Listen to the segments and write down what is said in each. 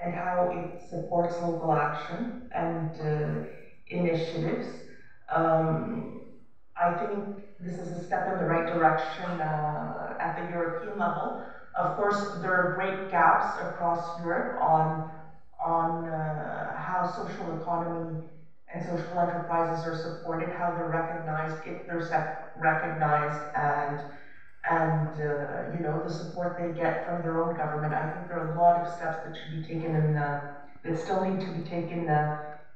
and how it supports local action and initiatives. I think this is a step in the right direction at the European level. Of course, there are great gaps across Europe on how social economy and social enterprises are supported, how they're recognized, if they're recognized, and you know, the support they get from their own government. I think there are a lot of steps that should be taken that still need to be taken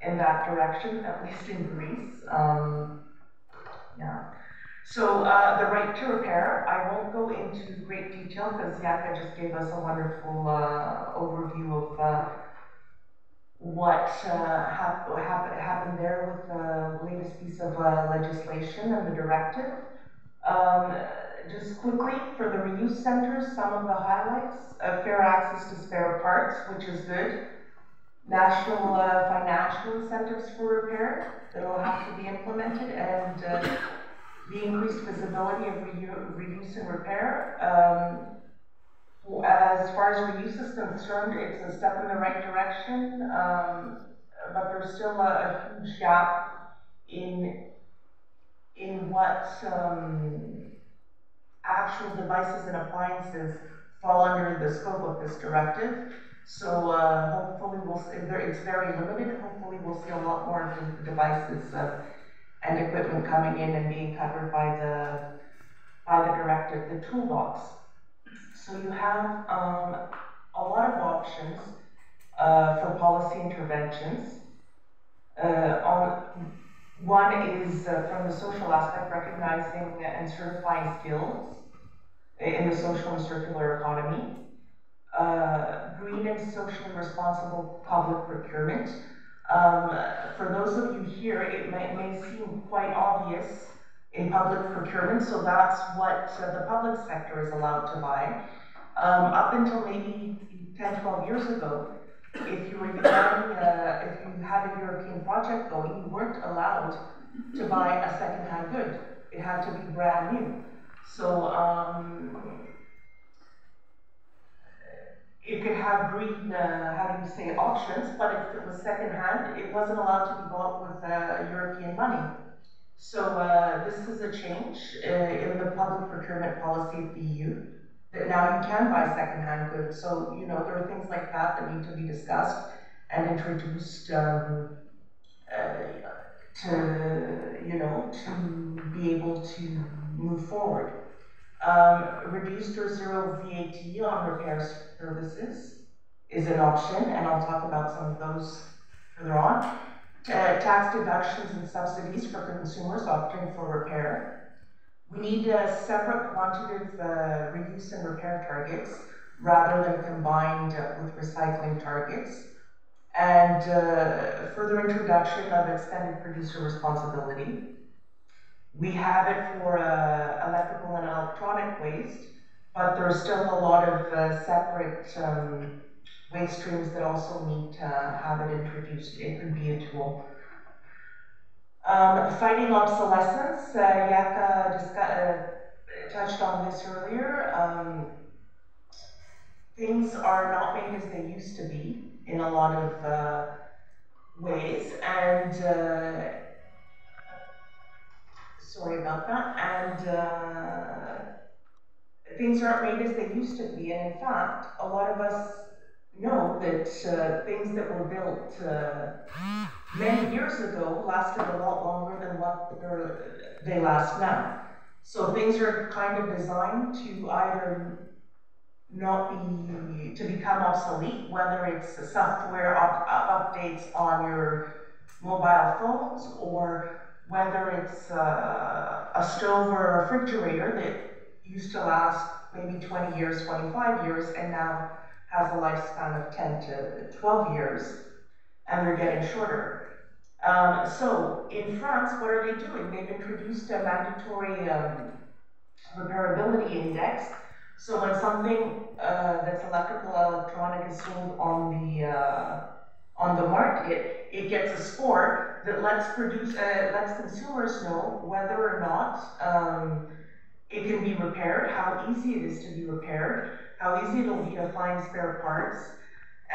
in that direction, at least in Greece. Yeah. So the right to repair, I won't go into great detail because Jaka just gave us a wonderful overview of what happened there with the latest piece of legislation and the directive. Just quickly, for the reuse centers, some of the highlights: fair access to spare parts, which is good. National financial incentives for repair that will have to be implemented, and the increased visibility of reuse and repair. As far as reuse is concerned, it's a step in the right direction, but there's still a huge gap in what actual devices and appliances fall under the scope of this directive. So hopefully it's very limited. Hopefully we'll see a lot more of the devices and equipment coming in and being covered by the directive, the toolbox. So you have a lot of options for policy interventions. One is from the social aspect, recognizing and certifying skills in the social and circular economy. Green and socially responsible public procurement. For those of you here, it may seem quite obvious in public procurement, so that's what the public sector is allowed to buy. Up until maybe 10, 12 years ago, if you were buying, if you had a European project going, you weren't allowed to buy a second-hand good. It had to be brand new. So it could have green, how do you say, options, but if it was second-hand, it wasn't allowed to be bought with European money. So this is a change in the public procurement policy of the EU. That now you can buy second-hand goods. So, you know, there are things like that that need to be discussed and introduced to, you know, to be able to move forward. Reduced or zero VAT on repair services is an option, and I'll talk about some of those further on. Tax deductions and subsidies for consumers opting for repair. We need separate quantitative reuse and repair targets rather than combined with recycling targets. And further introduction of extended producer responsibility. We have it for electrical and electronic waste, but there's still a lot of separate waste streams that also need to have it introduced. It could be a tool. Fighting obsolescence, Jaka touched on this earlier. Things are not made as they used to be in a lot of ways, and sorry about that, and things aren't made as they used to be, and in fact, a lot of us know that things that were built many years ago lasted a lot longer than what they last now. So things are kind of designed to either to become obsolete, whether it's software updates on your mobile phones, or whether it's a stove or a refrigerator that used to last maybe 20 years, 25 years, and now has a lifespan of 10 to 12 years, and they're getting shorter. So in France, what are they doing? They've introduced a mandatory repairability index. So when something that's electrical electronic is sold on the market, it gets a score that lets consumers know whether or not it can be repaired, how easy it is to be repaired, how easy it'll be to find spare parts,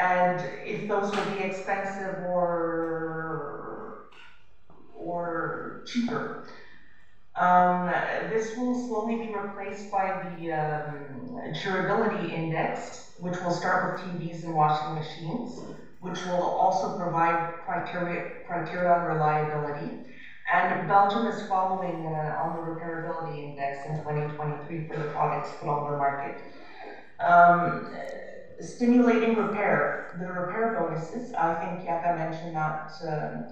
And if those will be expensive or cheaper. This will slowly be replaced by the durability index, which will start with TVs and washing machines, which will also provide criteria on reliability. And Belgium is following on the repairability index in 2023 for the products put on the market. Stimulating repair, the repair bonuses, I think Jaka mentioned that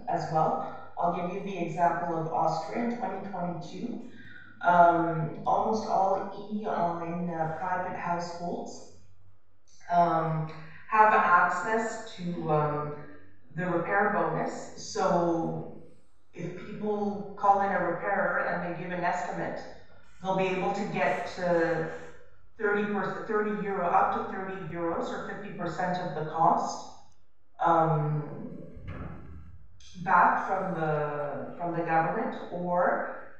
as well. I'll give you the example of Austria in 2022. Almost all E-Online private households have access to the repair bonus. So if people call in a repairer and they give an estimate, they'll be able to get 30 euro, up to 30 euros or 50% of the cost back from the government, or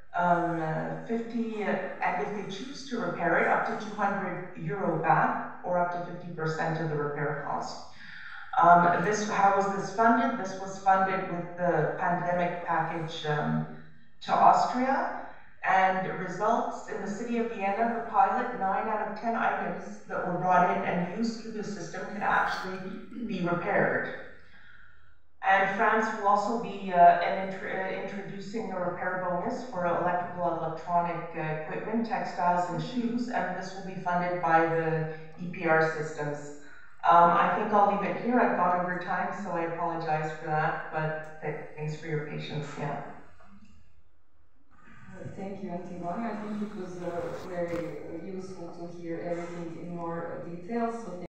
50, and if they choose to repair it, up to 200 euro back, or up to 50% of the repair cost. How was this funded? This was funded with the pandemic package to Austria. And results in the city of Vienna, the pilot, 9 out of 10 items that were brought in and used through the system could actually be repaired. And France will also be introducing a repair bonus for electrical and electronic equipment, textiles, and shoes, and this will be funded by the EPR systems. I think I'll leave it here. I've gone over time, so I apologize for that, but thanks for your patience. Yeah. Thank you, Antigone. I think it was very useful to hear everything in more detail. So